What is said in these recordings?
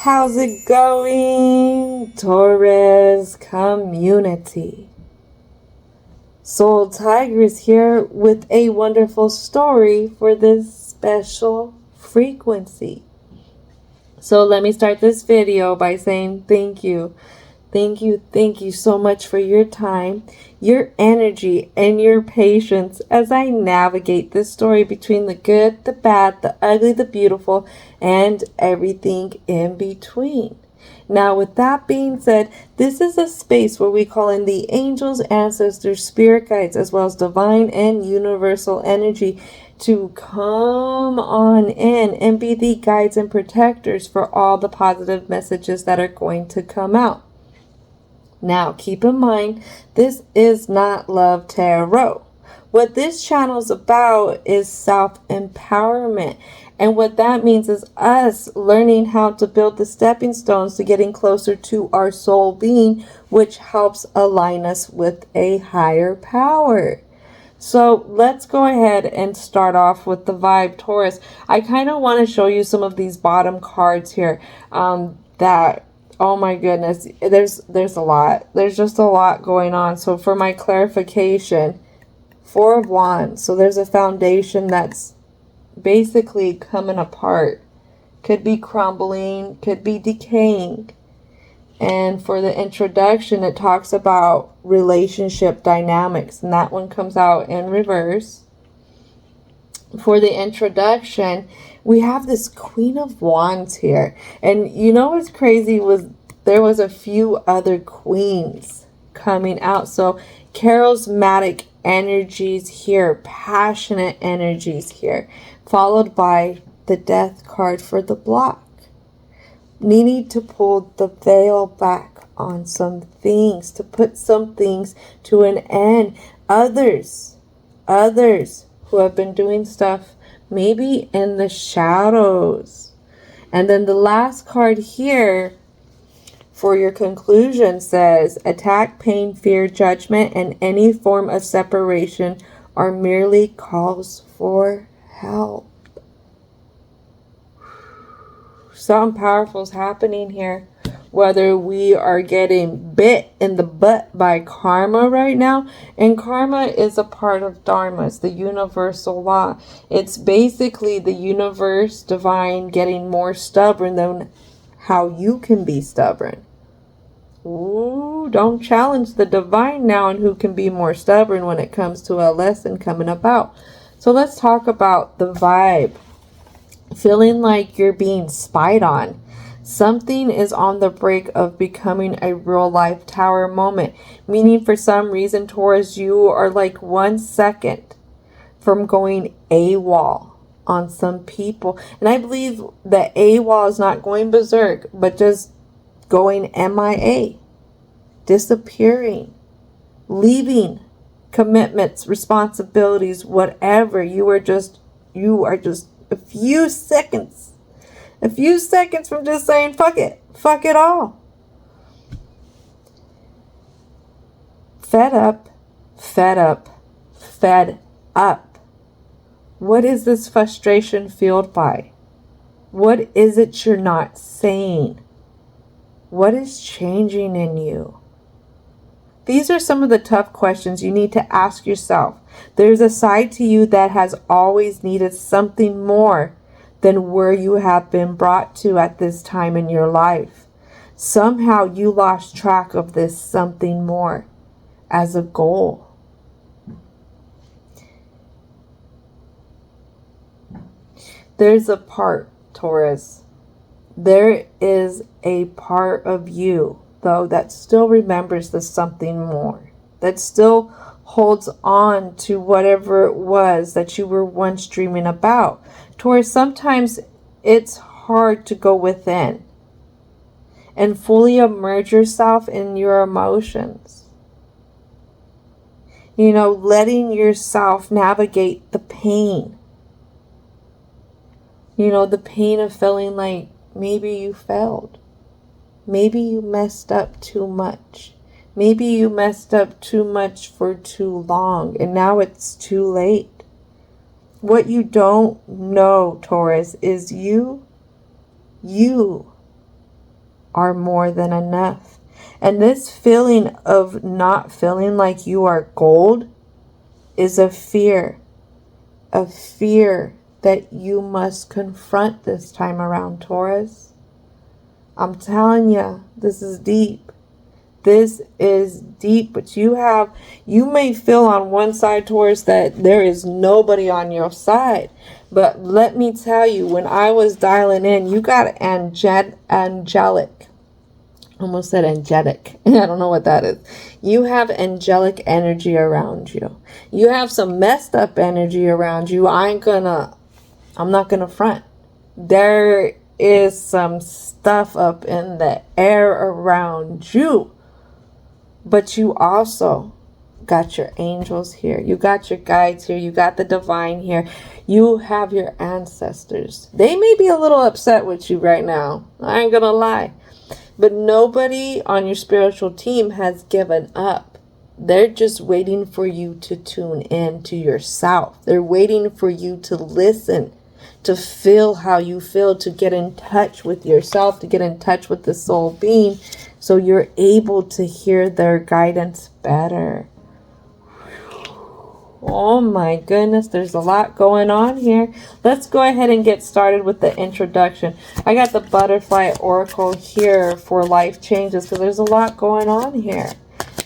How's it going, Taurus community? Soul Tigress here with a wonderful story for this special frequency. So let me start this video by saying thank you. Thank you so much for your time, your energy, and your patience as I navigate this story between the good, the bad, the ugly, the beautiful, and everything in between. Now, with that being said, this is a space where we call in the angels, ancestors, spirit guides, as well as divine and universal energy to come on in and be the guides and protectors for all the positive messages that are going to come out. Now, keep in mind, this is not Love Tarot. What this channel is about is self-empowerment. And what that means is us learning how to build the stepping stones to getting closer to our soul being, which helps align us with a higher power. So let's go ahead and start off with the vibe, Taurus. I kind of want to show you some of these bottom cards here that... Oh my goodness, there's a lot. There's just a lot going on. So for my clarification, Four of Wands. So there's a foundation that's basically coming apart. Could be crumbling, could be decaying. And for the introduction, it talks about relationship dynamics. And that one comes out in reverse. For the introduction, we have this Queen of Wands here. And you know what's crazy was there was a few other queens coming out. So charismatic energies here, passionate energies here, followed by the Death card for the block. Needing to pull the veil back on some things, to put some things to an end. Others who have been doing stuff maybe in the shadows. And then the last card here for your conclusion says, attack, pain, fear, judgment, and any form of separation are merely calls for help. Something powerful is happening here. Whether we are getting bit in the butt by karma right now. And karma is a part of Dharma. It's the universal law. It's basically the universe, divine, getting more stubborn than how you can be stubborn. Ooh, don't challenge the divine now and who can be more stubborn when it comes to a lesson coming about. So let's talk about the vibe. Feeling like you're being spied on. Something is on the brink of becoming a real life tower moment. Meaning for some reason, Taurus, you are like 1 second from going AWOL on some people. And I believe that AWOL is not going berserk, but just going MIA. Disappearing. Leaving commitments, responsibilities, whatever. You are just a few seconds from just saying, fuck it all. Fed up. What is this frustration fueled by? What is it you're not saying? What is changing in you? These are some of the tough questions you need to ask yourself. There's a side to you that has always needed something more than where you have been brought to at this time in your life. Somehow you lost track of this something more as a goal. There's a part, Taurus. There is a part of you, though, that still remembers the something more. That still holds on to whatever it was that you were once dreaming about. Taurus, sometimes it's hard to go within and fully immerse yourself in your emotions. You know, letting yourself navigate the pain. You know, the pain of feeling like maybe you failed. Maybe you messed up too much. Maybe you messed up too much for too long and now it's too late. What you don't know, Taurus, is you are more than enough. And this feeling of not feeling like you are gold is a fear that you must confront this time around, Taurus. I'm telling you, this is deep. This is deep, but you may feel on one side, Taurus, that there is nobody on your side. But let me tell you, when I was dialing in, you got angelic. Almost said angelic. I don't know what that is. You have angelic energy around you. You have some messed up energy around you. I'm not gonna front. There is some stuff up in the air around you. But you also got your angels here. You got your guides here. You got the divine here. You have your ancestors. They may be a little upset with you right now. I ain't gonna lie. But nobody on your spiritual team has given up. They're just waiting for you to tune in to yourself. They're waiting for you to listen, to feel how you feel, to get in touch with yourself, to get in touch with the soul being, so you're able to hear their guidance better. Oh my goodness, there's a lot going on here. Let's go ahead and get started with the introduction. I got the butterfly oracle here for life changes because there's a lot going on here.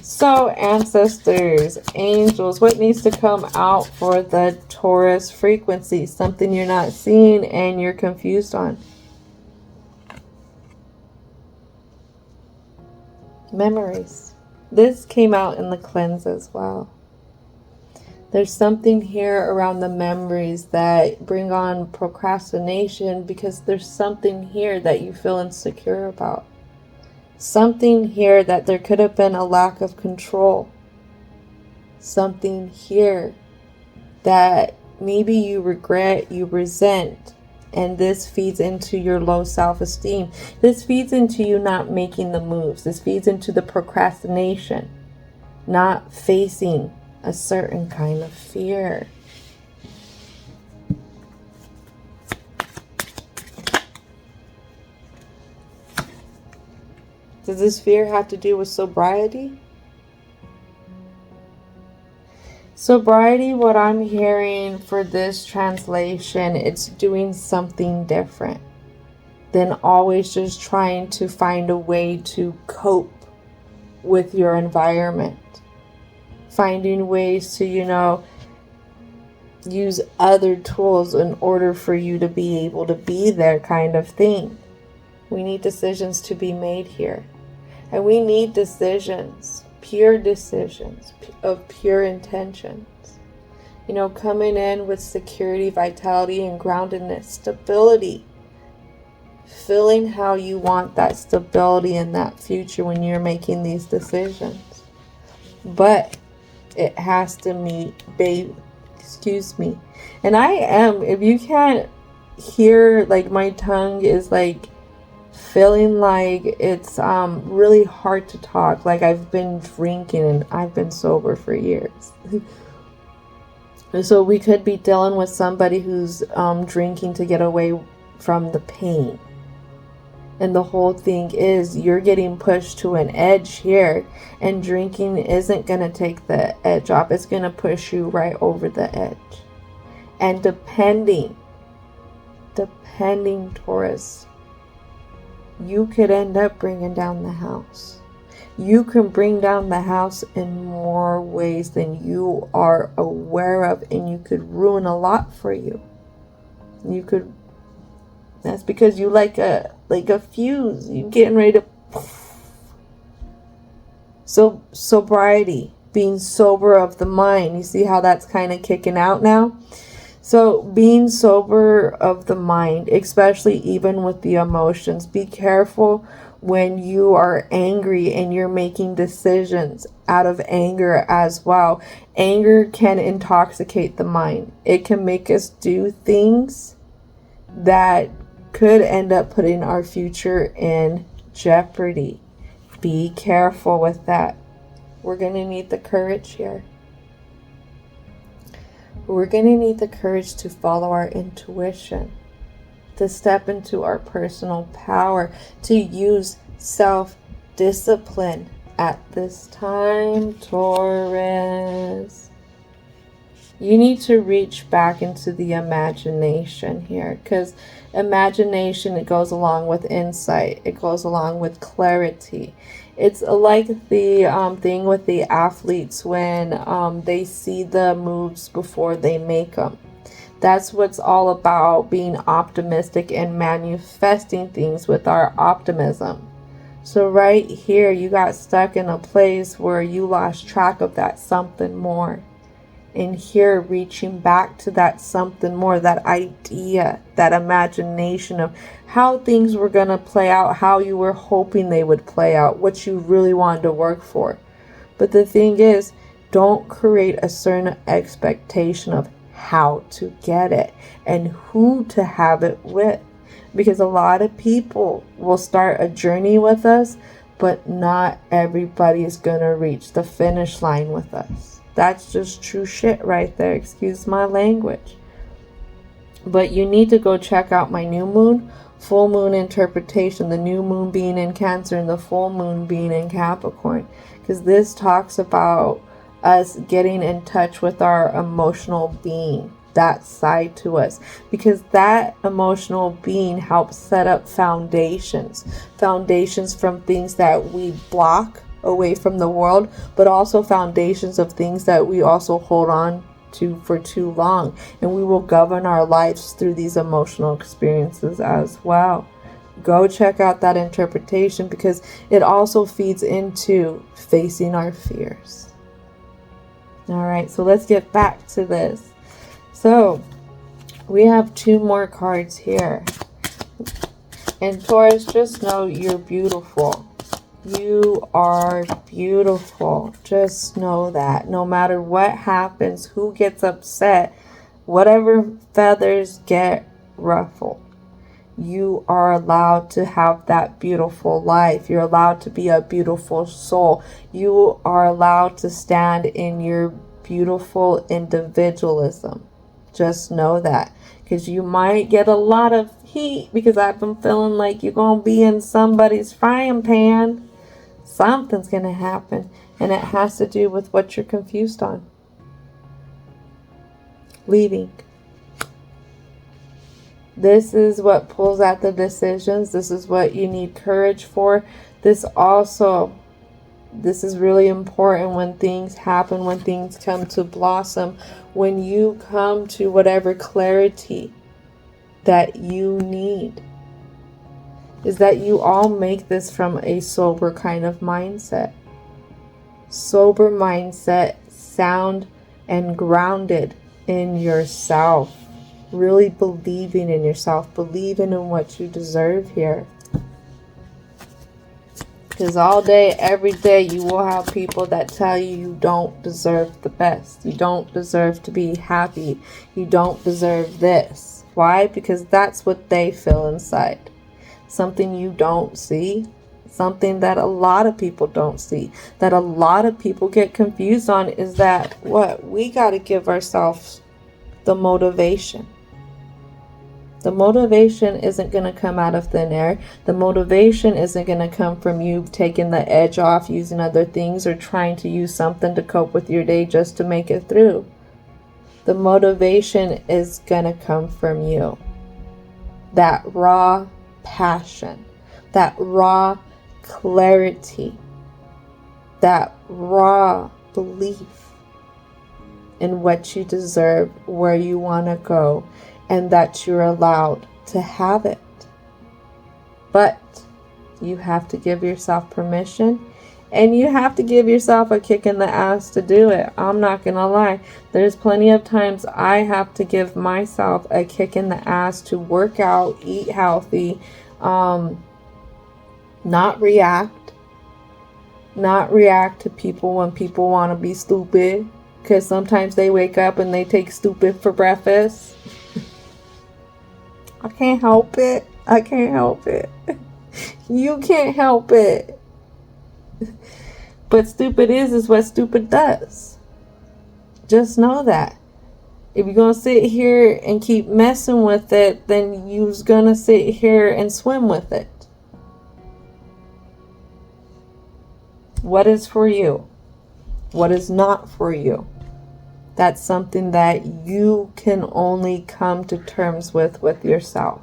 So ancestors, angels, what needs to come out for the Taurus frequency? Something you're not seeing and you're confused on. Memories. This came out in the cleanse as well. There's something here around the memories that bring on procrastination because there's something here that you feel insecure about. Something here that there could have been a lack of control. Something here that maybe you regret, you resent, and this feeds into your low self-esteem. This feeds into you not making the moves. This feeds into the procrastination, not facing a certain kind of fear. Does this fear have to do with sobriety? Sobriety, what I'm hearing for this translation, it's doing something different than always just trying to find a way to cope with your environment. Finding ways to, use other tools in order for you to be able to be there kind of thing. We need decisions to be made here. And we need decisions, pure decisions of pure intentions. Coming in with security, vitality, and groundedness, stability. Feeling how you want that stability in that future when you're making these decisions. But it has to meet, And I am, if you can't hear, my tongue is feeling like it's really hard to talk. I've been drinking and I've been sober for years. So we could be dealing with somebody who's drinking to get away from the pain. And the whole thing is you're getting pushed to an edge here, and drinking isn't going to take the edge off. It's going to push you right over the edge. And depending, Taurus, you could end up bringing down the house. You can bring down the house in more ways than you are aware of, and you could ruin a lot for you. That's because you like a fuse. You getting ready to. So sobriety, being sober of the mind. You see how that's kind of kicking out now? So being sober of the mind, especially even with the emotions. Be careful when you are angry and you're making decisions out of anger as well. Anger can intoxicate the mind. It can make us do things that could end up putting our future in jeopardy. Be careful with that. We're going to need the courage here. We're going to need the courage to follow our intuition, to step into our personal power, to use self-discipline at this time, Taurus. You need to reach back into the imagination here, because imagination, it goes along with insight. It goes along with clarity. It's like the thing with the athletes when they see the moves before they make them. That's what's all about, being optimistic and manifesting things with our optimism. So right here, you got stuck in a place where you lost track of that something more. And here, reaching back to that something more, that idea, that imagination of how things were going to play out, how you were hoping they would play out, what you really wanted to work for. But the thing is, don't create a certain expectation of how to get it and who to have it with. Because a lot of people will start a journey with us, but not everybody is going to reach the finish line with us. That's just true shit right there. Excuse my language. But you need to go check out my new moon, full moon interpretation. The new moon being in Cancer and the full moon being in Capricorn. Because this talks about us getting in touch with our emotional being. That side to us. Because that emotional being helps set up foundations. Foundations from things that we block away from the world, but also foundations of things that we also hold on to for too long, and we will govern our lives through these emotional experiences as well. Go check out that interpretation, because it also feeds into facing our fears. All right, so let's get back to this. So we have 2 more cards here, and Taurus, just know you're beautiful. You are beautiful. Just know that. No matter what happens, who gets upset, whatever feathers get ruffled, you are allowed to have that beautiful life. You're allowed to be a beautiful soul. You are allowed to stand in your beautiful individualism. Just know that. Because you might get a lot of heat, because I've been feeling like you're going to be in somebody's frying pan. Something's going to happen, and it has to do with what you're confused on. Leaving. This is what pulls out the decisions. This is what you need courage for. This is really important when things happen, when things come to blossom, when you come to whatever clarity that you need. Is that you all make this from a sober kind of mindset. Sober mindset, sound and grounded in yourself. Really believing in yourself, believing in what you deserve here. Because all day, every day, you will have people that tell you you don't deserve the best. You don't deserve to be happy. You don't deserve this. Why? Because that's what they feel inside. Something you don't see, something that a lot of people don't see, that a lot of people get confused on, is that what? We got to give ourselves the motivation. The motivation isn't going to come out of thin air. The motivation isn't going to come from you taking the edge off, using other things, or trying to use something to cope with your day just to make it through. The motivation is going to come from you. That raw passion, that raw clarity, that raw belief in what you deserve, where you want to go, and that you're allowed to have it. But you have to give yourself permission, and you have to give yourself a kick in the ass to do it. I'm not gonna lie. There's plenty of times I have to give myself a kick in the ass to work out, eat healthy, not react to people when people want to be stupid, because sometimes they wake up and they take stupid for breakfast. I can't help it. You can't help it. But stupid is what stupid does. Just know that. If you're going to sit here and keep messing with it, then you're going to sit here and swim with it. What is for you? What is not for you? That's something that you can only come to terms with yourself.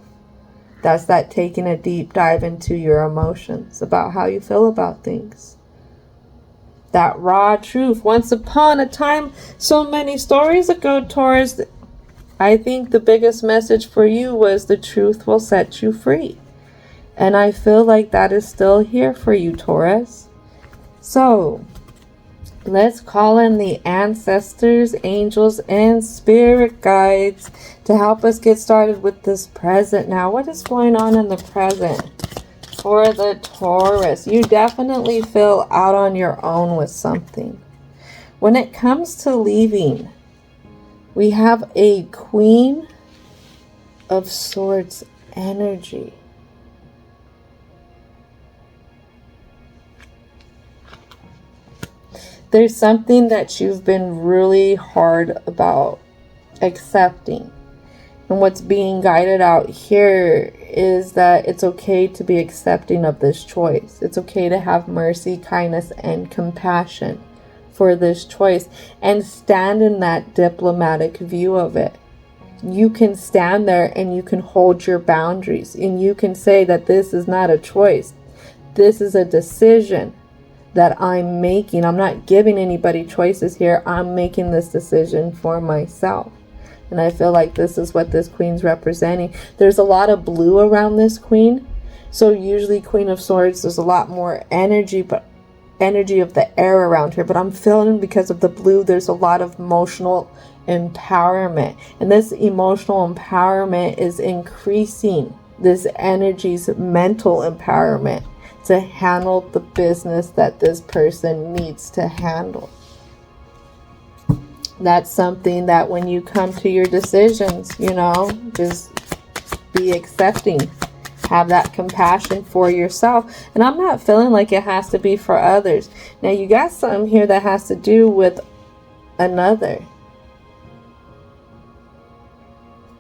That's that taking a deep dive into your emotions about how you feel about things. That raw truth. Once upon a time, so many stories ago, Taurus, I think the biggest message for you was the truth will set you free. And I feel like that is still here for you, Taurus. So, let's call in the ancestors, angels, and spirit guides to help us get started with this present now. What is going on in the present for the Taurus? You definitely feel out on your own with something. When it comes to leaving, we have a Queen of Swords energy. There's something that you've been really hard about accepting. And what's being guided out here is that it's okay to be accepting of this choice. It's okay to have mercy, kindness, and compassion for this choice and stand in that diplomatic view of it. You can stand there and you can hold your boundaries and you can say that this is not a choice. This is a decision that I'm making. I'm not giving anybody choices here. I'm making this decision for myself. And I feel like this is what this queen's representing. There's a lot of blue around this queen. So usually Queen of Swords, there's a lot more energy, but energy of the air around here. But I'm feeling because of the blue, there's a lot of emotional empowerment. And this emotional empowerment is increasing this energy's mental empowerment to handle the business that this person needs to handle. That's something that when you come to your decisions, just be accepting. Have that compassion for yourself. And I'm not feeling like it has to be for others. Now you got something here that has to do with another.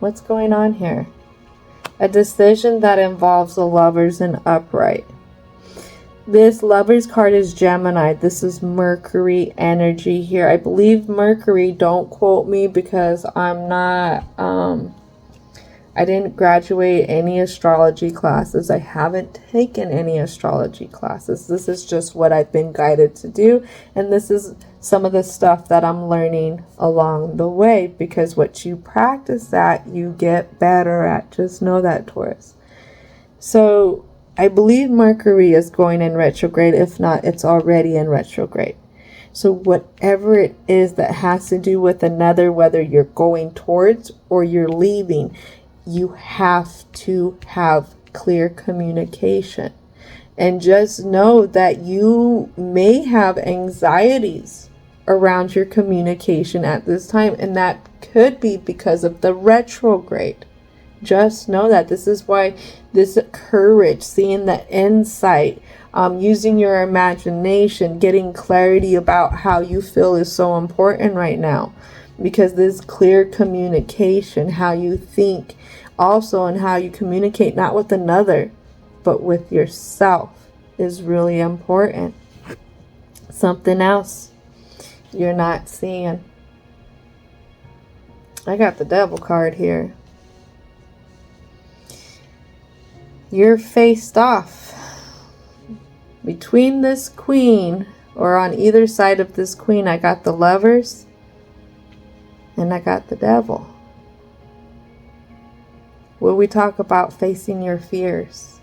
What's going on here? A decision that involves the Lovers in upright. This Lovers card is Gemini. This is Mercury energy here. I believe Mercury, don't quote me because I'm not, I didn't graduate any astrology classes. I haven't taken any astrology classes. This is just what I've been guided to do. And this is some of the stuff that I'm learning along the way, because what you practice at, you get better at. Just know that, Taurus. So I believe Mercury is going in retrograde. If not, it's already in retrograde. So whatever it is that has to do with another, whether you're going towards or you're leaving, you have to have clear communication. And just know that you may have anxieties around your communication at this time. And that could be because of the retrograde. Just know that this is why this courage, seeing the insight, using your imagination, getting clarity about how you feel is so important right now. Because this clear communication, how you think also, and how you communicate, not with another, but with yourself, is really important. Something else you're not seeing. I got the Devil card here. You're faced off between this queen, or on either side of this queen. I got the Lovers and I got the Devil. Where we talk about facing your fears.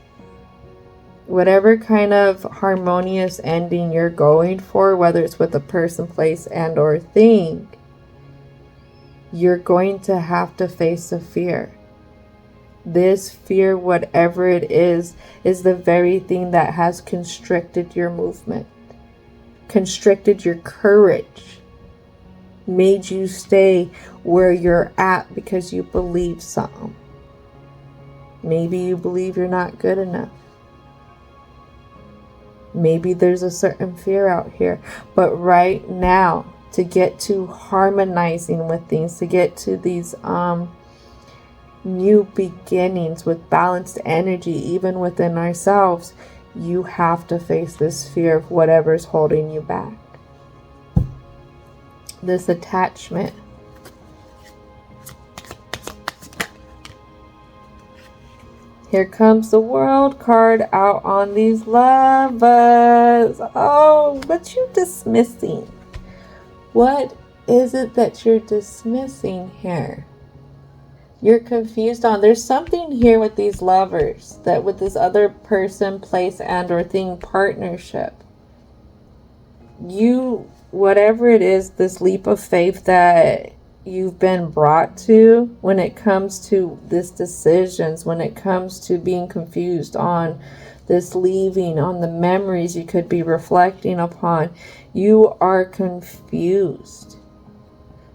Whatever kind of harmonious ending you're going for, whether it's with a person, place, and or thing, you're going to have to face a fear. This fear, whatever it is the very thing that has constricted your movement, constricted your courage, made you stay where you're at because you believe something. Maybe you believe you're not good enough. Maybe there's a certain fear out here. But right now, to get to harmonizing with things, to get to these new beginnings with balanced energy, even within ourselves, you have to face this fear of whatever's holding you back. This attachment. Here comes the World card out on these lovers. Oh, what you dismissing? What is it that you're dismissing here? You're confused on. There's something here with these lovers, that with this other person, place, and or thing partnership. You, whatever it is, this leap of faith that you've been brought to when it comes to this decisions, when it comes to being confused on this leaving, on the memories you could be reflecting upon, you are confused.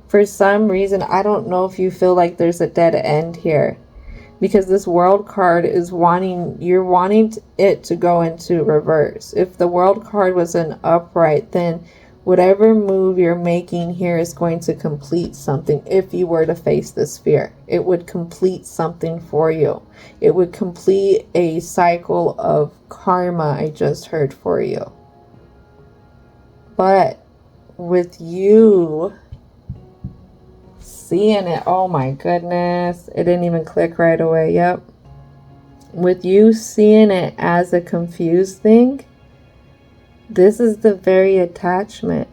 For some reason, I don't know if you feel like there's a dead end here, because this World card is you're wanting it to go into reverse. If the World card was an upright, then whatever move you're making here is going to complete something. If you were to face this fear, it would complete something for you. It would complete a cycle of karma, I just heard, for you. But with you seeing it, oh my goodness, it didn't even click right away. Yep. With you seeing it as a confused thing, this is the very attachment.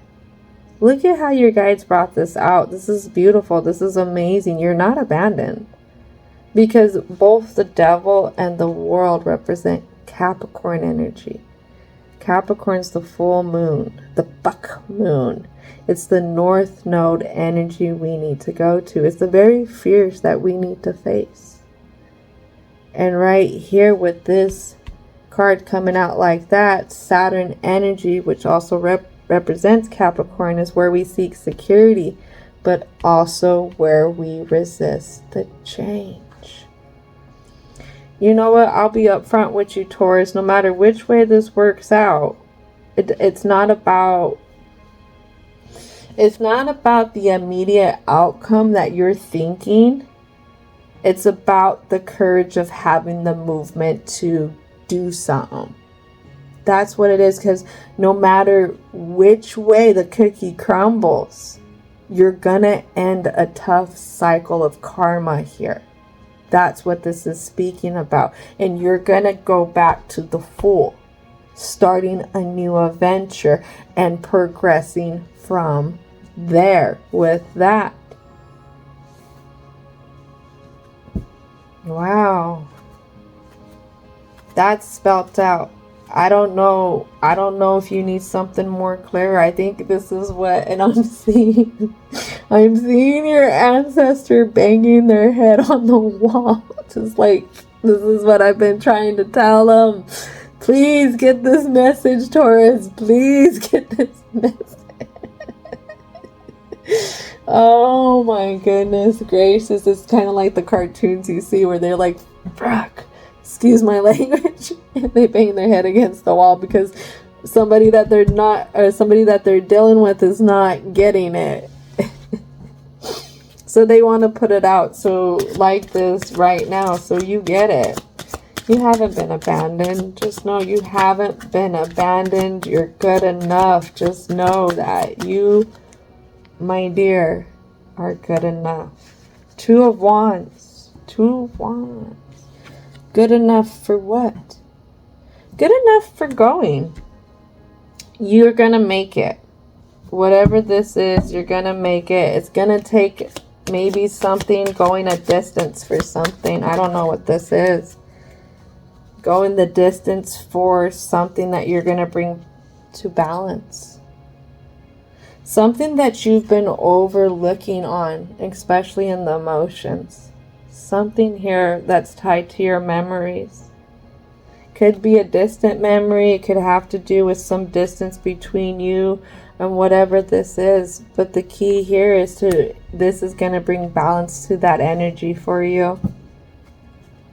Look at how your guides brought this out. This is beautiful. This is amazing. You're not abandoned. Because both the devil and the world represent Capricorn energy. Capricorn's the full moon, the buck moon. It's the north node energy we need to go to. It's the very fears that we need to face. And right here with this card coming out like that, Saturn energy, which also represents Capricorn, is where we seek security, but also where we resist the change. You know what? I'll be upfront with you, Taurus. No matter which way this works out, it's not about the immediate outcome that you're thinking. It's about the courage of having the movement to do something. That's what it is, because no matter which way the cookie crumbles, you're gonna end a tough cycle of karma here. That's what this is speaking about. And you're gonna go back to the Fool, starting a new adventure and progressing from there with that. Wow. That's spelt out. I don't know if you need something more clear. I think this is what, and I'm seeing your ancestor banging their head on the wall. Just like, this is what I've been trying to tell them. Please get this message, Taurus. Please get this message. Oh my goodness gracious. It's kind of like the cartoons you see where they're like, Brock, excuse my language, and they bang their head against the wall because somebody that they're dealing with is not getting it. So they want to put it out so like this right now, so you get it. You haven't been abandoned. Just know you haven't been abandoned. You're good enough. Just know that you, my dear, are good enough. Two of Wands. Good enough for what? Good enough for going. You're gonna make it. Whatever this is, you're gonna make it. It's gonna take maybe something, going a distance for something. I don't know what this is. Going the distance for something that you're gonna bring to balance. Something that you've been overlooking on, especially in the emotions. Something here that's tied to your memories. Could be a distant memory. It could have to do with some distance between you and whatever this is. But the key here is this is going to bring balance to that energy for you.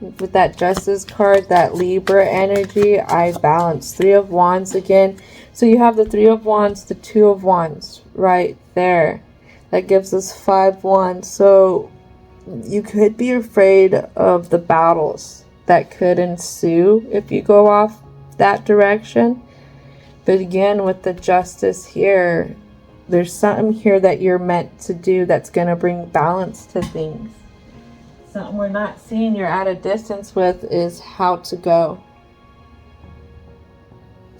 With that Justice card, that Libra energy, I balance. Three of Wands again. So you have the Three of Wands, the Two of Wands right there. That gives us 5 Wands. So you could be afraid of the battles that could ensue if you go off that direction. But again, with the justice here, there's something here that you're meant to do that's going to bring balance to things. Something we're not seeing you're at a distance with is how to go.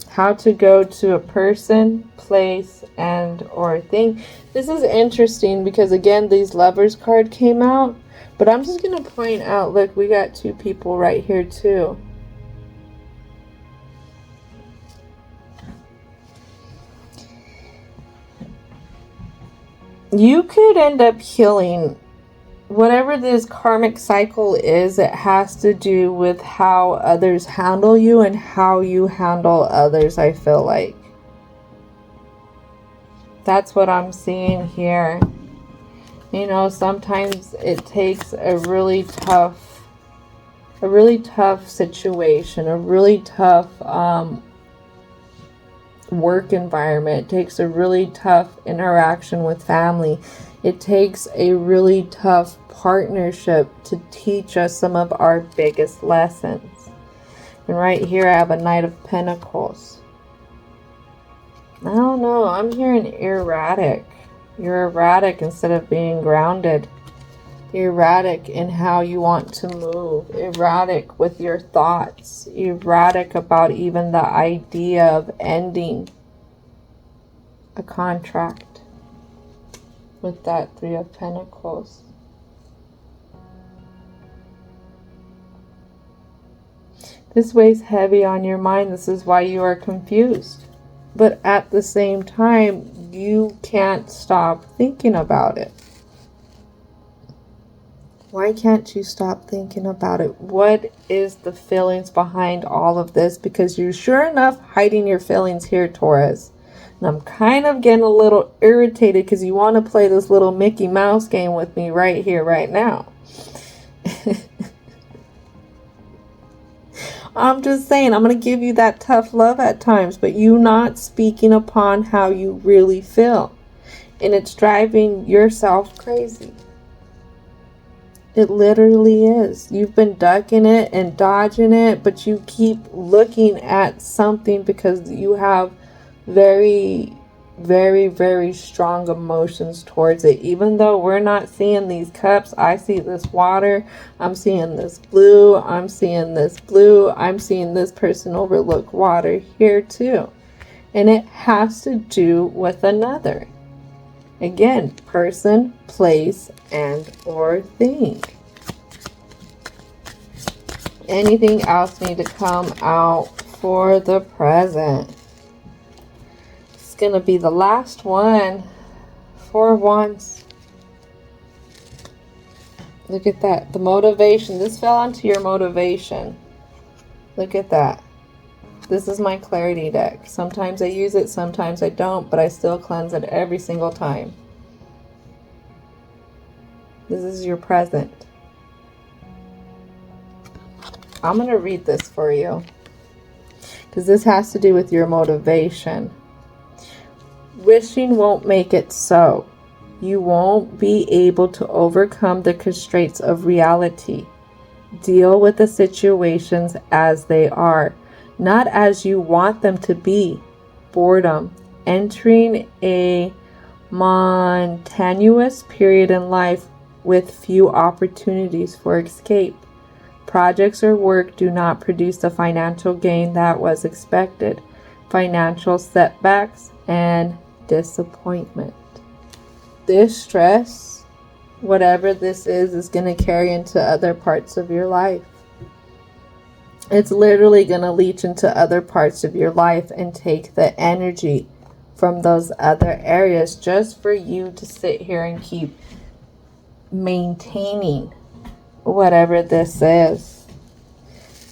How to go to a person, place, and or thing. This is interesting because again, these Lovers card came out. But I'm just going to point out, look, we got two people right here too. You could end up healing whatever this karmic cycle is. It has to do with how others handle you and how you handle others, I feel like. That's what I'm seeing here. You know, sometimes it takes a really tough situation, a really tough work environment. It takes a really tough interaction with family. It takes a really tough partnership to teach us some of our biggest lessons. And right here I have a Knight of Pentacles. I don't know, I'm hearing erratic. You're erratic instead of being grounded. Erratic in how you want to move. Erratic with your thoughts. Erratic about even the idea of ending a contract. With that Three of Pentacles. This weighs heavy on your mind. This is why you are confused. But at the same time, you can't stop thinking about it. Why can't you stop thinking about it? What is the feelings behind all of this? Because you're sure enough hiding your feelings here, Taurus. And I'm kind of getting a little irritated because you want to play this little Mickey Mouse game with me right here, right now. I'm just saying, I'm going to give you that tough love at times, but you not speaking upon how you really feel. And it's driving yourself crazy. It literally is. You've been ducking it and dodging it, but you keep looking at something because you have very, very, very strong emotions towards it. Even though we're not seeing these cups, I see this water, I'm seeing this blue, I'm seeing this blue, I'm seeing this person overlook water here too. And it has to do with another. Again, person, place, and or thing. Anything else need to come out for the present? It's going to be the last one. 4 of Wands. Look at that. The motivation. This fell onto your motivation. Look at that. This is my clarity deck. Sometimes I use it, sometimes I don't, but I still cleanse it every single time. This is your present. I'm going to read this for you because this has to do with your motivation. Wishing won't make it so. You won't be able to overcome the constraints of reality. Deal with the situations as they are, not as you want them to be. Boredom. Entering a monotonous period in life with few opportunities for escape. Projects or work do not produce the financial gain that was expected. Financial setbacks and disappointment. This stress, whatever this is going to carry into other parts of your life. It's literally going to leach into other parts of your life and take the energy from those other areas just for you to sit here and keep maintaining whatever this is.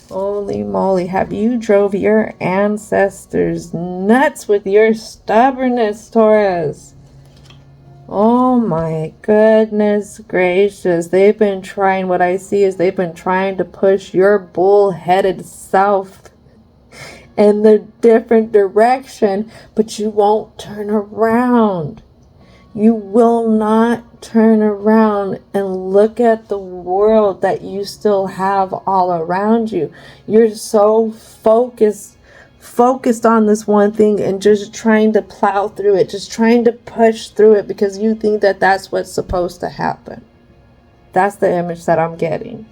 Holy moly, have you drove your ancestors nuts with your stubbornness, Taurus? Oh my goodness gracious. They've been trying, what I see is they've been trying to push your bull-headed self in the different direction, but you won't turn around. You will not turn around and look at the world that you still have all around you. You're so focused focused on this one thing and just trying to plow through it, just trying to push through it because you think that that's what's supposed to happen. That's the image that I'm getting.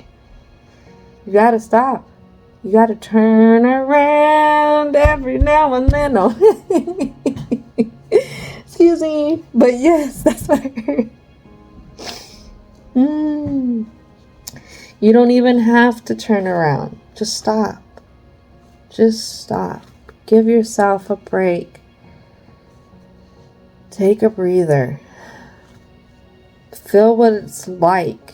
You gotta stop. You gotta turn around every now and then. No. Excuse me. But yes, that's what I heard. You don't even have to turn around. Just stop. Just stop. Give yourself a break. Take a breather. Feel what it's like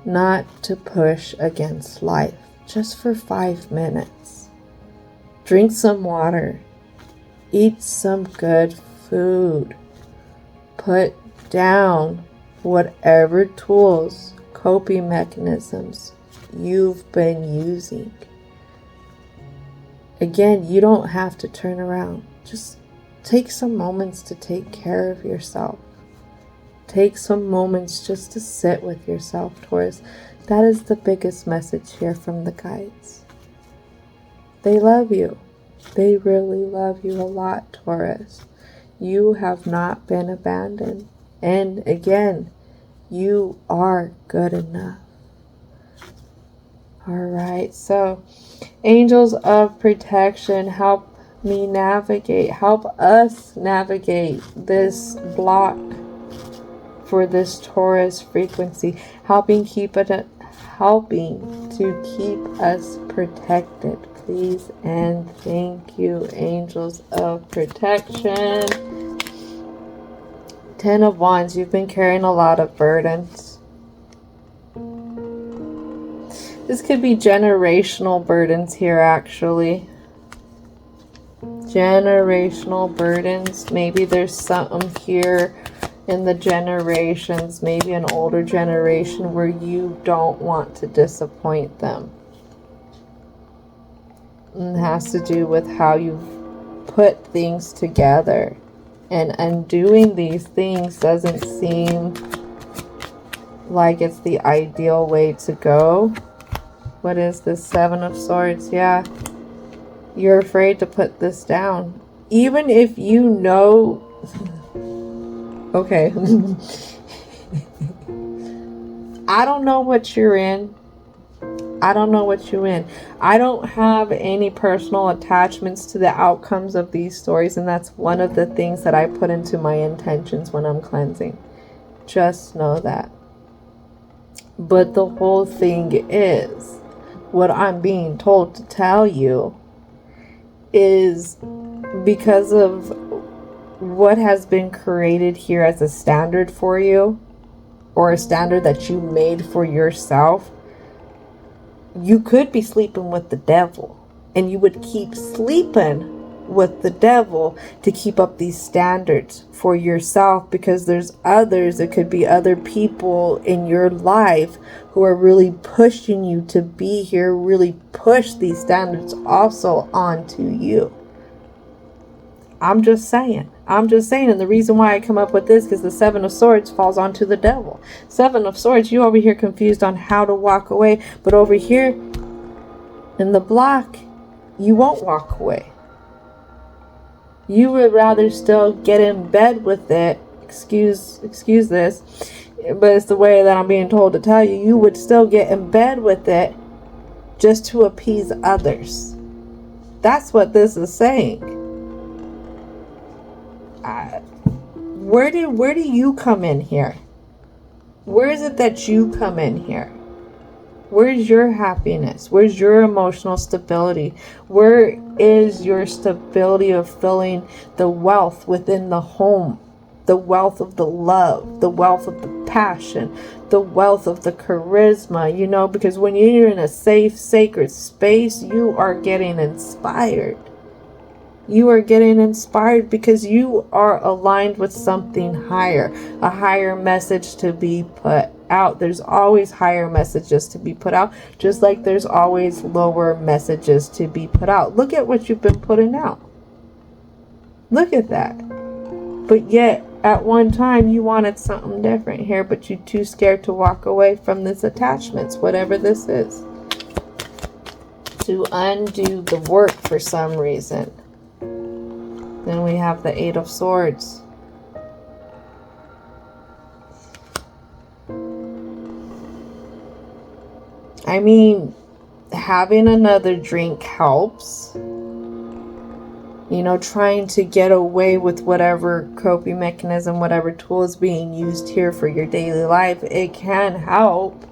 not to push against life just for 5 minutes. Drink some water. Eat some good food. Put down whatever tools, coping mechanisms you've been using. Again, you don't have to turn around. Just take some moments to take care of yourself. Take some moments just to sit with yourself, Taurus. That is the biggest message here from the guides. They love you. They really love you a lot, Taurus. You have not been abandoned. And again, you are good enough. All right, so angels of protection, help me navigate, help us navigate this block for this Taurus frequency, helping to keep us protected. Please and thank you, angels of protection. 10 of Wands, you've been carrying a lot of burdens. This could be generational burdens here, actually. Generational burdens. Maybe there's something here in the generations, maybe an older generation, where you don't want to disappoint them. And it has to do with how you've put things together. And undoing these things doesn't seem like it's the ideal way to go. What is this? 7 of Swords. Yeah. You're afraid to put this down. Even if you know... Okay. I don't know what you're in. I don't know what you're in. I don't have any personal attachments to the outcomes of these stories. And that's one of the things that I put into my intentions when I'm cleansing. Just know that. But the whole thing is, what I'm being told to tell you is because of what has been created here as a standard for you, or a standard that you made for yourself, you could be sleeping with the devil, and you would keep sleeping with the devil to keep up these standards for yourself, because there's others, it could be other people in your life who are really pushing you to be here, really push these standards also onto you. I'm just saying. And the reason why I come up with this, because the 7 of Swords falls onto the devil. 7 of Swords, you over here confused on how to walk away, but over here in the block, you won't walk away. You would rather still get in bed with it. Excuse this, but it's the way that I'm being told to tell you. You would still get in bed with it just to appease others. That's what this is saying. Where do you come in here? Where is it that you come in here? Where's your happiness? Where's your emotional stability? Where is your stability of feeling the wealth within the home? The wealth of the love, the wealth of the passion, the wealth of the charisma, because when you're in a safe, sacred space, you are getting inspired. You are getting inspired because you are aligned with something higher, a higher message to be put out. There's always higher messages to be put out, just like there's always lower messages to be put out. Look at what you've been putting out. Look at that. But yet, at one time, you wanted something different here, but you're too scared to walk away from this attachments, whatever this is. to undo the work for some reason. Then we have the Eight of Swords. I mean, having another drink helps. You know, trying to get away with whatever coping mechanism, whatever tool is being used here for your daily life, it can help.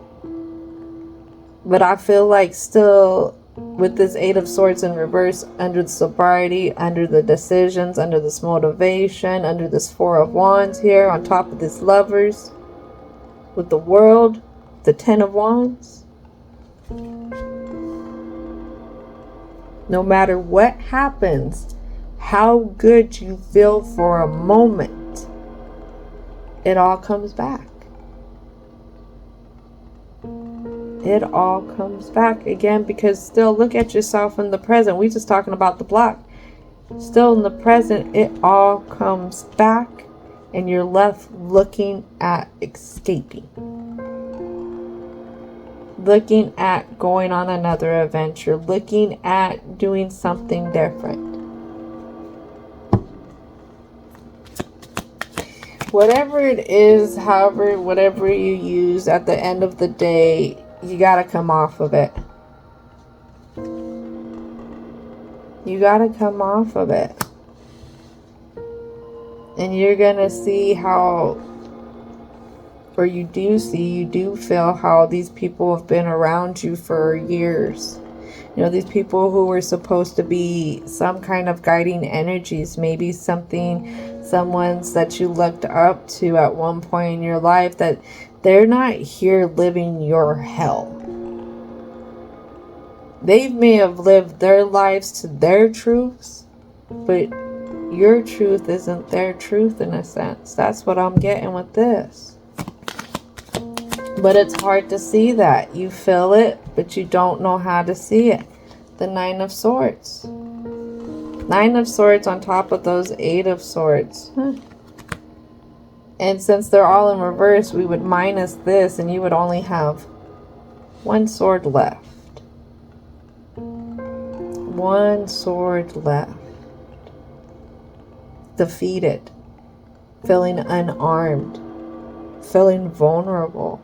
But I feel like still, with this Eight of Swords in reverse, under the sobriety, under the decisions, under this motivation, under this Four of Wands here, on top of this Lovers, with the World, the Ten of Wands. No matter what happens, how good you feel for a moment, it all comes back. It all comes back again, because still look at yourself in the present. We just talking about the block. Still in the present, it all comes back, and you're left looking at escaping. Looking at going on another adventure. Looking at doing something different. Whatever it is, however, whatever you use, at the end of the day, you gotta come off of it. You gotta come off of it. And you're gonna see how, or you do feel how these people have been around you for years. You know, these people who were supposed to be some kind of guiding energies, maybe someone's that you looked up to at one point in your life, that they're not here living your hell. They may have lived their lives to their truths, but your truth isn't their truth in a sense. That's what I'm getting with this. But it's hard to see that. You feel it, but you don't know how to see it. The Nine of Swords. Nine of Swords on top of those Eight of Swords. And since they're all in reverse, we would minus this, and you would only have one sword left. One sword left. Defeated. Feeling unarmed. Feeling vulnerable.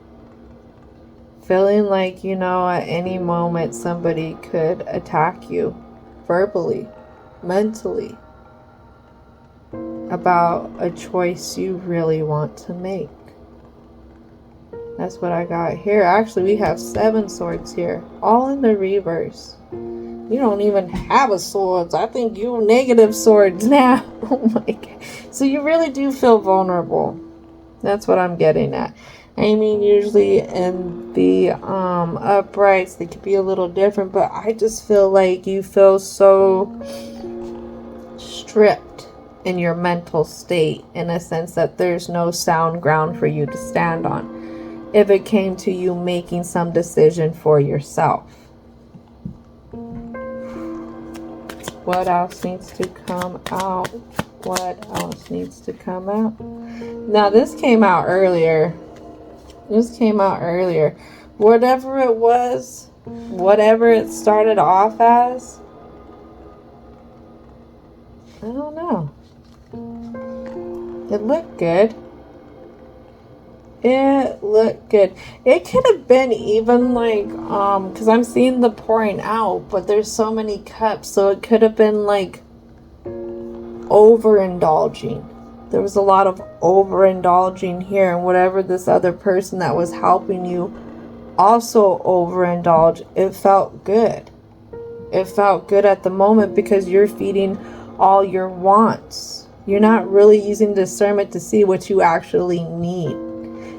Feeling like, you know, at any moment somebody could attack you verbally, mentally, about a choice you really want to make. That's what I got here. Actually, we have 7 swords here, all in the reverse. You don't even have a sword. I think you negative swords now. Oh my God. So you really do feel vulnerable. That's what I'm getting at. I mean, usually in the uprights, they could be a little different, but I just feel like you feel so stripped in your mental state, in a sense that there's no sound ground for you to stand on if it came to you making some decision for yourself. What else needs to come out? What else needs to come out? Now, this came out earlier. Whatever it was, whatever it started off as, I don't know. It looked good. It looked good. It could have been even like, because I'm seeing the pouring out, but there's so many cups, so it could have been like overindulging. There was a lot of overindulging here, and whatever this other person that was helping you also overindulge, it felt good. It felt good at the moment because you're feeding all your wants. You're not really using discernment to see what you actually need.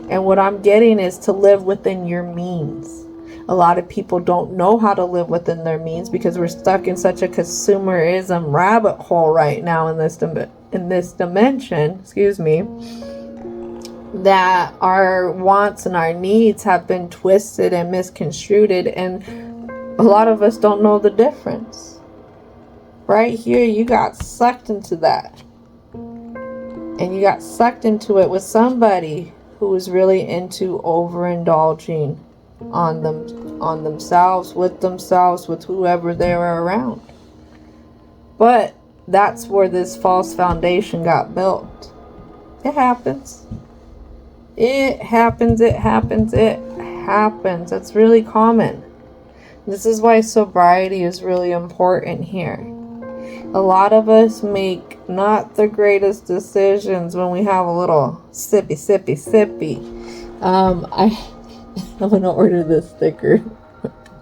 And what I'm getting is to live within your means. A lot of people don't know how to live within their means because we're stuck in such a consumerism rabbit hole right now in this dimension, that our wants and our needs have been twisted and misconstrued, and a lot of us don't know the difference. Right here, you got sucked into that. And you got sucked into it with somebody who was really into overindulging on themselves, with whoever they were around. But that's where this false foundation got built. It happens. It happens. That's really common. This is why sobriety is really important here. A lot of us make not the greatest decisions when we have a little sippy. I'm gonna order this sticker.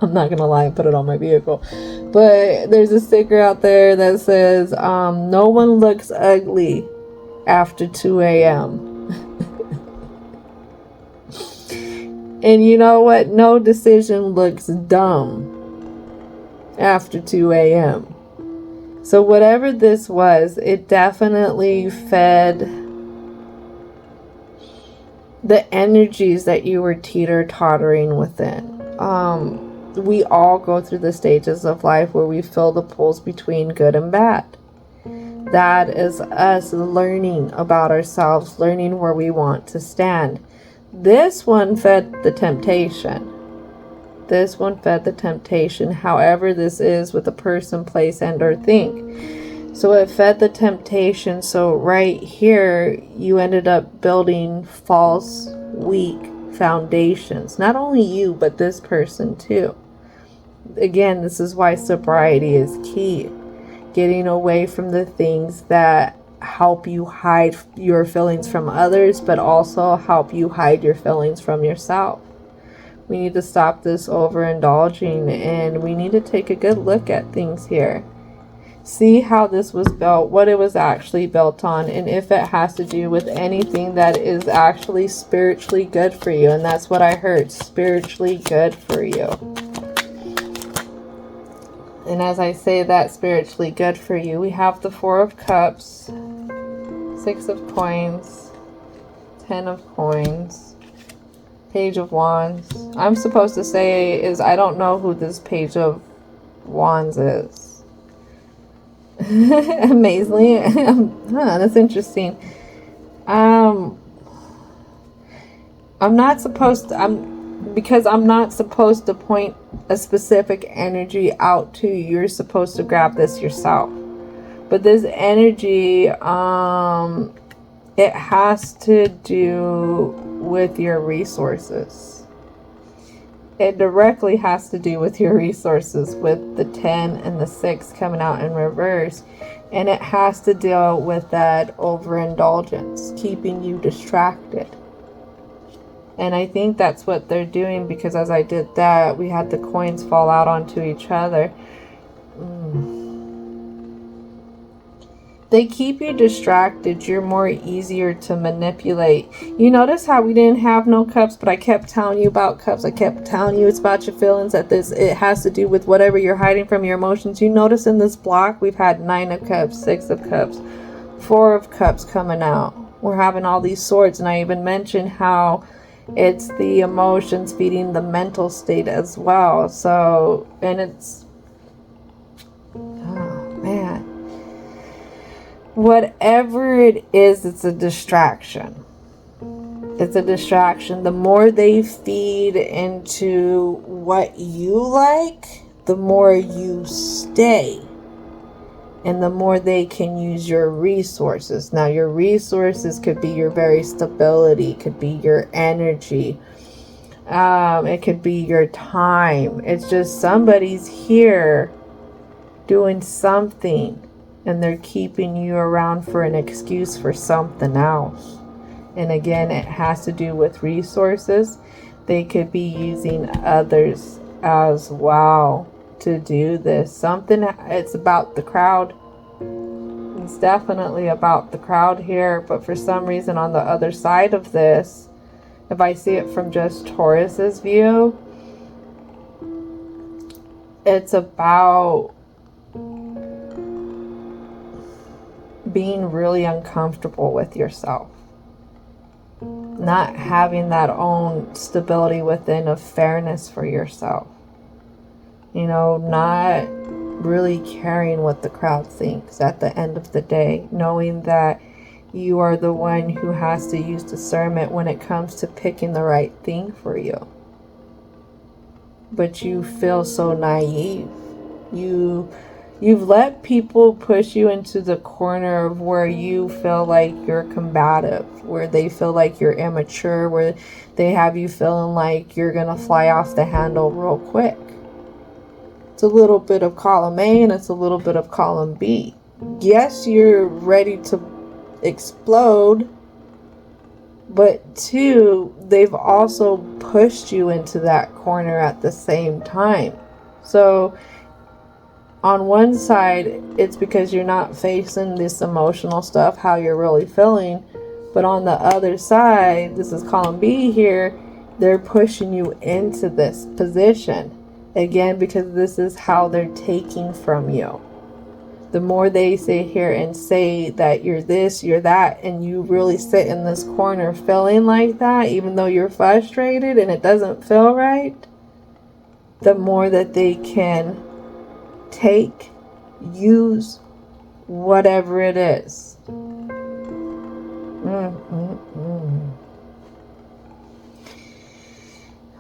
I'm not gonna lie and put it on my vehicle. But there's a sticker out there that says, no one looks ugly after 2 a.m. And you know what? No decision looks dumb after 2 a.m. So whatever this was, it definitely fed the energies that you were teeter-tottering within. We all go through the stages of life where we feel the pulls between good and bad. That is us learning about ourselves, learning where we want to stand. This one fed the temptation. However this is with a person, place, and or thing. So it fed the temptation. So right here, you ended up building false, weak foundations. Not only you, but this person too. Again, this is why sobriety is key. Getting away from the things that help you hide your feelings from others, but also help you hide your feelings from yourself. We need to stop this overindulging, and we need to take a good look at things here. See how this was built, what it was actually built on, and if it has to do with anything that is actually spiritually good for you. And that's what I heard, spiritually good for you. And as I say that, spiritually good for you, we have the 4 of Cups, 6 of Coins, 10 of Coins, Page of Wands. I'm supposed to say is I don't know who this Page of Wands is. Amazingly. That's interesting. I'm not supposed to point a specific energy out to you. You're supposed to grab this yourself. But this energy, it has to do with your resources. It directly has to do with your resources, with the 10 and the 6 coming out in reverse. And it has to deal with that overindulgence, keeping you distracted. And I think that's what they're doing, because as I did that, we had the coins fall out onto each other. They keep you distracted. You're more easier to manipulate. You notice how we didn't have no cups, but I kept telling you about cups. I kept telling you it's about your feelings, that it has to do with whatever you're hiding from your emotions. You notice in this block, we've had 9 of Cups, 6 of Cups, 4 of Cups coming out. We're having all these swords, and I even mentioned how it's the emotions feeding the mental state as well. So, and it's, oh man, whatever it is, it's a distraction. It's a distraction. The more they feed into what you like, the more you stay. And the more they can use your resources. Now, your resources could be your very stability, could be your energy, it could be your time. It's just somebody's here doing something, and they're keeping you around for an excuse for something else. And again, it has to do with resources. They could be using others as well to do this. It's about the crowd. It's definitely about the crowd here, but for some reason on the other side of this, if I see it from just Taurus's view, it's about being really uncomfortable with yourself, not having that own stability within of fairness for yourself. You know, not really caring what the crowd thinks at the end of the day, knowing that you are the one who has to use discernment when it comes to picking the right thing for you. but you feel so naive. You've let people push you into the corner of where you feel like you're combative, where they feel like you're immature, where they have you feeling like you're gonna fly off the handle real quick. It's a little bit of column A and it's a little bit of column B. Yes, you're ready to explode, but two, they've also pushed you into that corner at the same time. So on one side, it's because you're not facing this emotional stuff, how you're really feeling. But on the other side, this is column B here, they're pushing you into this position. Again, because this is how they're taking from you. The more they sit here and say that you're this, you're that, and you really sit in this corner feeling like that, even though you're frustrated and it doesn't feel right, the more that they can take, use, whatever it is.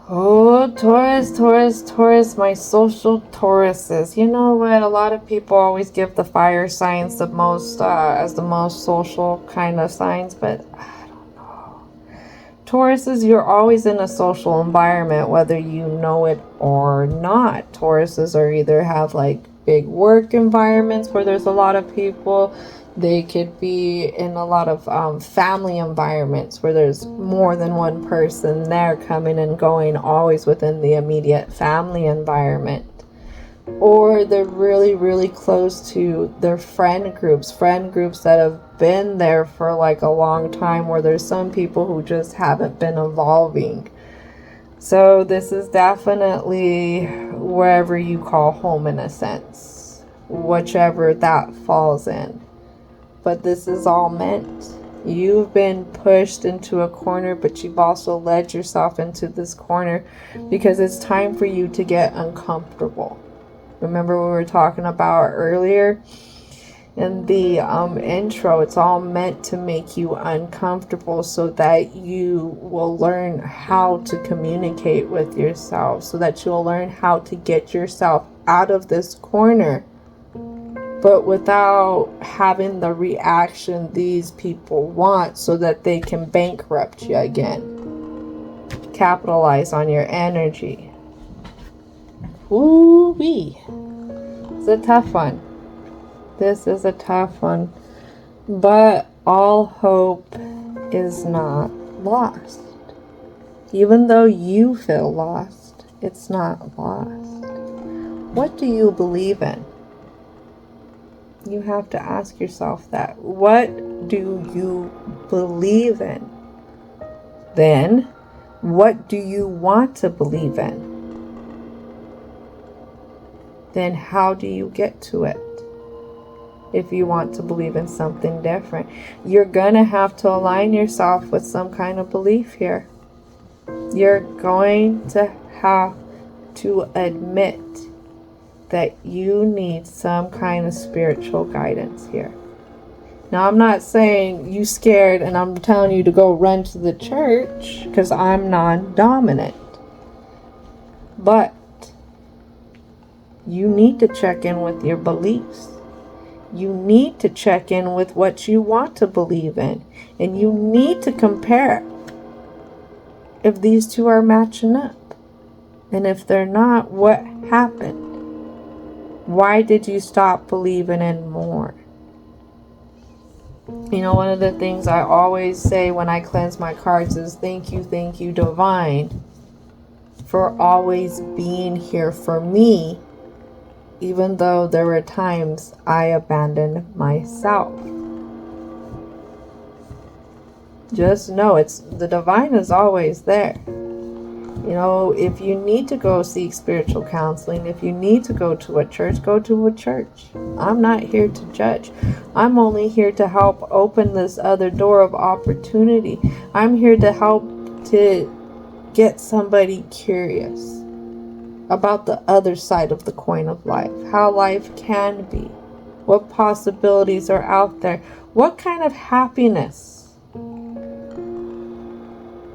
Oh, Taurus, my social Tauruses. You know what? A lot of people always give the fire signs the most, as the most social kind of signs, but I don't know. Tauruses, you're always in a social environment, whether you know it or not. Tauruses are either have like big work environments where there's a lot of people. They could be in a lot of family environments where there's more than one person there coming and going, always within the immediate family environment. Or they're really, really close to their friend groups that have been there for like a long time, where there's some people who just haven't been evolving. So this is definitely wherever you call home in a sense, whichever that falls in. But this is all meant. You've been pushed into a corner, but you've also led yourself into this corner because it's time for you to get uncomfortable. Remember what we were talking about earlier in the intro? It's all meant to make you uncomfortable so that you will learn how to communicate with yourself, so that you'll learn how to get yourself out of this corner, but without having the reaction these people want, so that they can bankrupt you again. Capitalize on your energy. Ooh-wee. It's a tough one. This is a tough one. But all hope is not lost. Even though you feel lost, it's not lost. What do you believe in? You have to ask yourself that. What do you believe in? Then, what do you want to believe in? Then how do you get to it? If you want to believe in something different, you're gonna have to align yourself with some kind of belief here. You're going to have to admit that you need some kind of spiritual guidance here. Now, I'm not saying you scared and I'm telling you to go run to the church, because I'm non-dominant. But you need to check in with your beliefs. You need to check in with what you want to believe in. And you need to compare if these two are matching up. And if they're not, what happened? Why did you stop believing in more? You know, one of the things I always say when I cleanse my cards is thank you, divine, for always being here for me, even though there were times I abandoned myself. Just know the divine is always there. You know, if you need to go seek spiritual counseling, if you need to go to a church, go to a church. I'm not here to judge. I'm only here to help open this other door of opportunity. I'm here to help to get somebody curious about the other side of the coin of life, how life can be, what possibilities are out there, what kind of happiness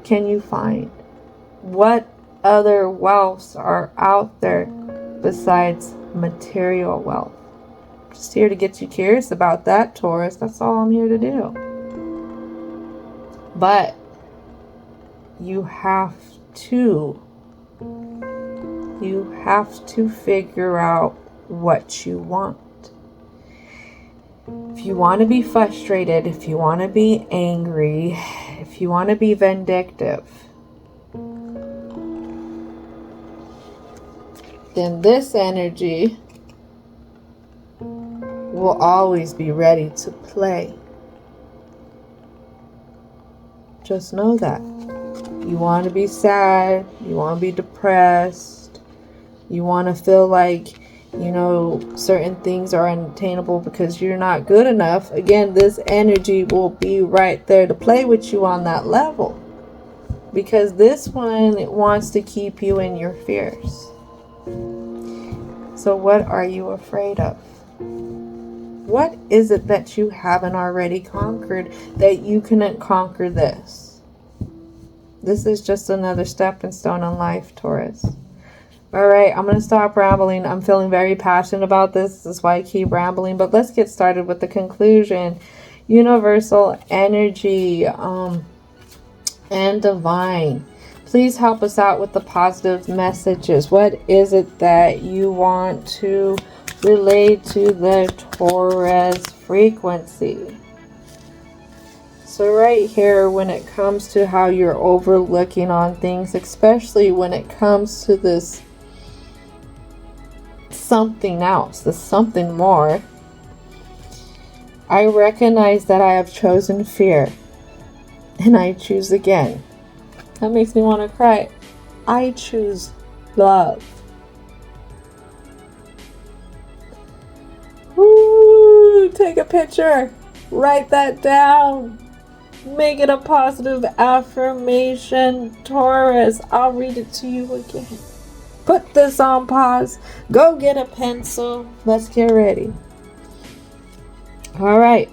can you find? What other wealths are out there besides material wealth? Just here to get you curious about that, Taurus. That's all I'm here to do. But you have to figure out what you want. If you want to be frustrated, if you want to be angry, if you want to be vindictive, then this energy will always be ready to play. Just know that. You want to be sad, you want to be depressed, you want to feel like, certain things are unattainable because you're not good enough. Again, this energy will be right there to play with you on that level. Because this one, it wants to keep you in your fears. So what are you afraid of? What is it that you haven't already conquered that you couldn't conquer this? This is just another stepping stone in life, Taurus. Alright, I'm going to stop rambling. I'm feeling very passionate about this. This is why I keep rambling. But let's get started with the conclusion. Universal energy and divine. Please help us out with the positive messages. What is it that you want to relate to the Taurus frequency? So right here, when it comes to how you're overlooking on things, especially when it comes to this something else, this something more, I recognize that I have chosen fear and I choose again. That makes me want to cry. I choose love. Woo! Take a picture. Write that down. Make it a positive affirmation, Taurus. I'll read it to you again. Put this on pause. Go get a pencil. Let's get ready. All right.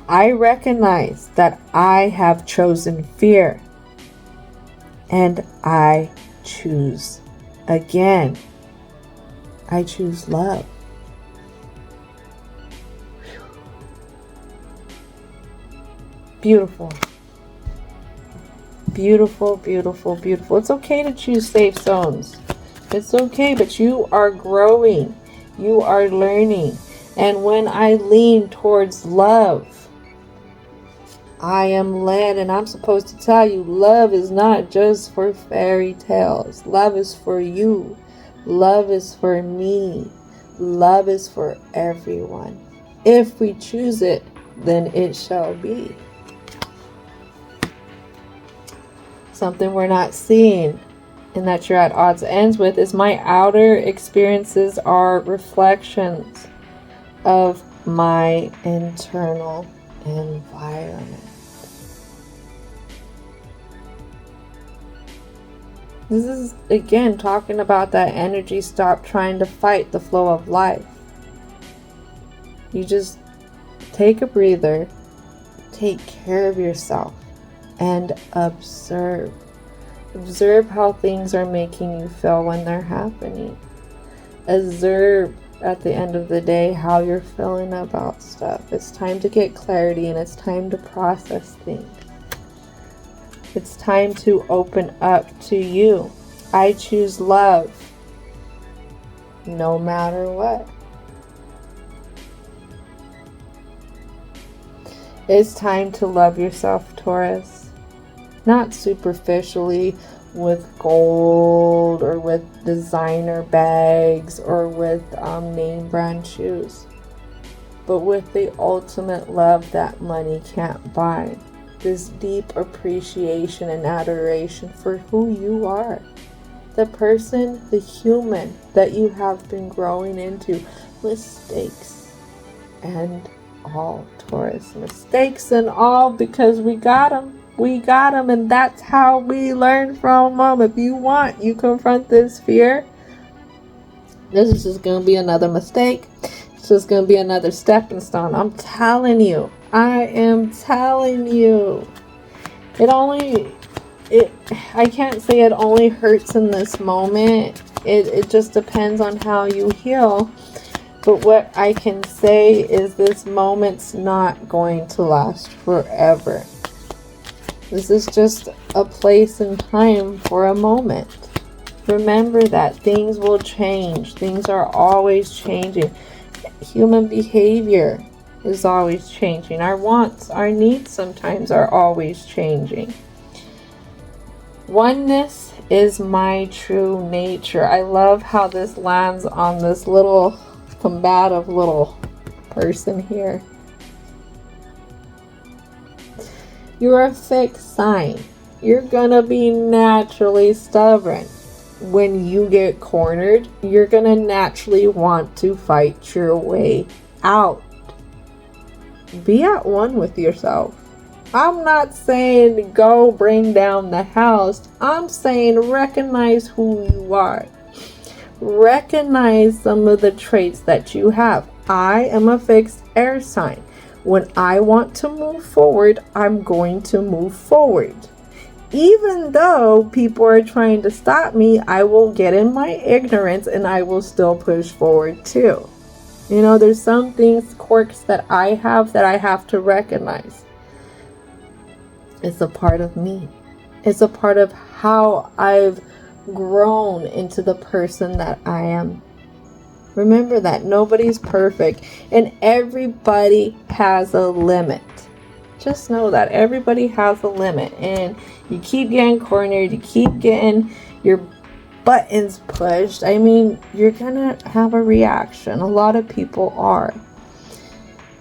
I recognize that I have chosen fear. And I choose again. I choose love. Beautiful. Beautiful, beautiful, beautiful. It's okay to choose safe zones. It's okay, but you are growing. You are learning. And when I lean towards love, I am led, and I'm supposed to tell you, love is not just for fairy tales. Love is for you. Love is for me. Love is for everyone. If we choose it, then it shall be. Something we're not seeing and that you're at odds ends with is my outer experiences are reflections of my internal environment. This is, again, talking about that energy. Stop trying to fight the flow of life. You just take a breather, take care of yourself, and observe. Observe how things are making you feel when they're happening. Observe at the end of the day how you're feeling about stuff. It's time to get clarity and it's time to process things. It's time to open up to you. I choose love no matter what. It's time to love yourself, Taurus. Not superficially with gold or with designer bags or with name brand shoes, but with the ultimate love that money can't buy. This deep appreciation and adoration for who you are, the person, the human that you have been growing into. Mistakes and all, Taurus. Mistakes and all, because we got them. We got them, and that's how we learn from them. If you want, you confront this fear. This is just going to be another mistake. It's just going to be another stepping stone. I'm telling you. I am telling you. It only I can't say it only hurts in this moment. It just depends on how you heal. But what I can say is this moment's not going to last forever. This is just a place and time for a moment. Remember that things will change. Things are always changing. Human behavior is always changing. Our wants, our needs sometimes are always changing. Oneness is my true nature. I love how this lands on this little combative little person here. You're a fixed sign. You're gonna be naturally stubborn. When you get cornered, you're gonna naturally want to fight your way out. Be at one with yourself. I'm not saying go bring down the house. I'm saying recognize who you are. Recognize some of the traits that you have. I am a fixed air sign. When I want to move forward, I'm going to move forward. Even though people are trying to stop me, I will get in my ignorance and I will still push forward too. You know, there's some things, quirks that I have to recognize. It's a part of me. It's a part of how I've grown into the person that I am. Remember that nobody's perfect and everybody has a limit. Just know that everybody has a limit, and you keep getting cornered, you keep getting your buttons pushed. I mean, you're gonna have a reaction. A lot of people are.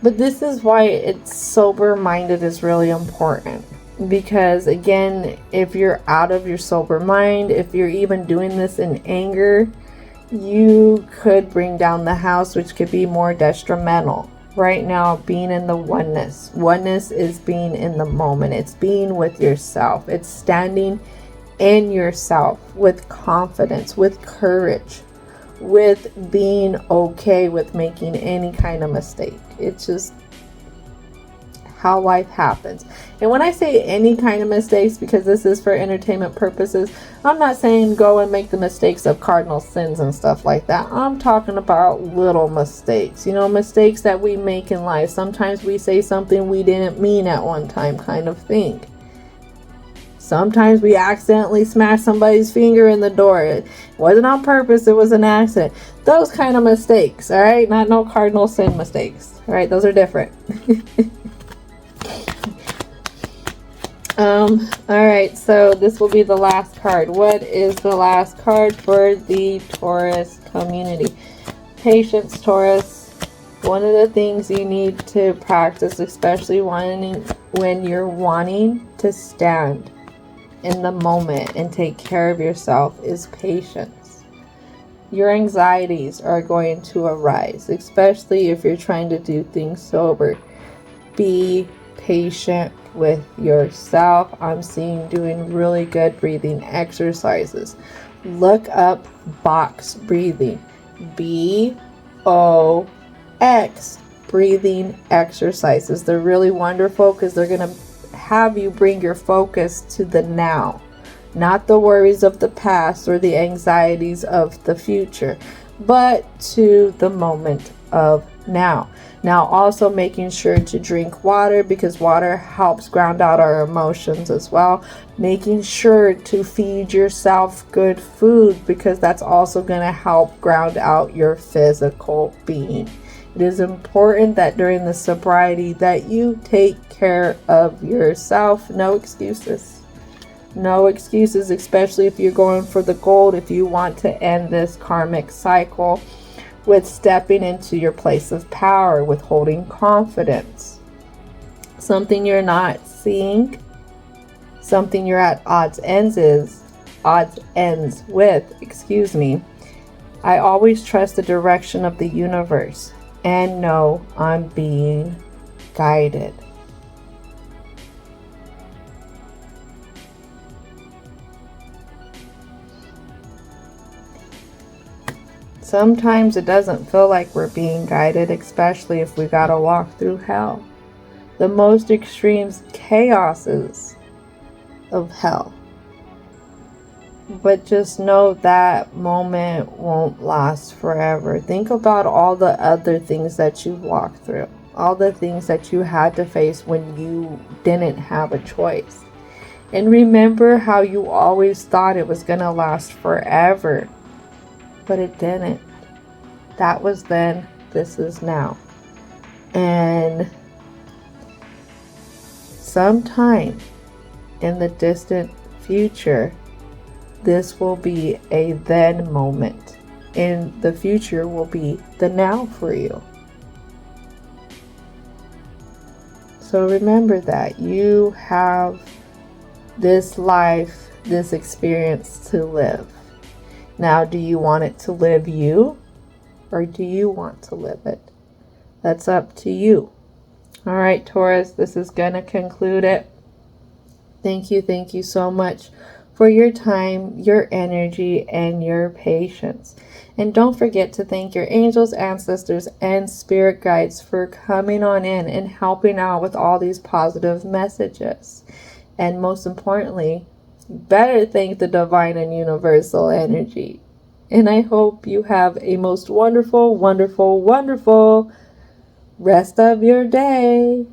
But this is why it's sober-minded is really important. Because again, if you're out of your sober mind, if you're even doing this in anger, you could bring down the house, which could be more detrimental. Right now, being in the oneness. Oneness is being in the moment. It's being with yourself. It's standing in yourself with confidence, with courage, with being okay with making any kind of mistake. It's just how life happens. And when I say any kind of mistakes, because this is for entertainment purposes, I'm not saying go and make the mistakes of cardinal sins and stuff like that. I'm talking about little mistakes, you know, mistakes that we make in life. Sometimes we say something we didn't mean at one time, kind of thing. Sometimes we accidentally smash somebody's finger in the door. It wasn't on purpose, it was an accident. Those kind of mistakes, all right? Not no cardinal sin mistakes, all right? Those are different. Alright, so this will be the last card. What is the last card for the Taurus community? Patience, Taurus. One of the things you need to practice, especially when you're wanting to stand in the moment and take care of yourself, is patience. Your anxieties are going to arise, especially if you're trying to do things sober. Be patient with yourself. I'm seeing doing really good breathing exercises. Look up box breathing. B-O-X breathing exercises. They're really wonderful because they're going to have you bring your focus to the now, not the worries of the past or the anxieties of the future, but to the moment of now. Now, also making sure to drink water, because water helps ground out our emotions as well. Making sure to feed yourself good food, because that's also going to help ground out your physical being. It is important that during the sobriety that you take care of yourself. No excuses. No excuses, especially if you're going for the gold, if you want to end this karmic cycle with stepping into your place of power, with holding confidence. Something you're not seeing, something you're at odds ends with, I always trust the direction of the universe and know I'm being guided. Sometimes it doesn't feel like we're being guided, especially if we gotta walk through hell. The most extreme chaoses of hell. But just know that moment won't last forever. Think about all the other things that you've walked through, all the things that you had to face when you didn't have a choice. And remember how you always thought it was going to last forever, but it didn't. That was then, this is now. And sometime in the distant future, this will be a then moment, and the future will be the now for you. So remember that you have this life, this experience to live. Now, do you want it to live you, or do you want to live it? That's up to you. All right, Taurus, this is going to conclude it. Thank you so much for your time, your energy, and your patience. And don't forget to thank your angels, ancestors, and spirit guides for coming on in and helping out with all these positive messages. And most importantly, better thank the divine and universal energy. And I hope you have a most wonderful, wonderful, wonderful rest of your day.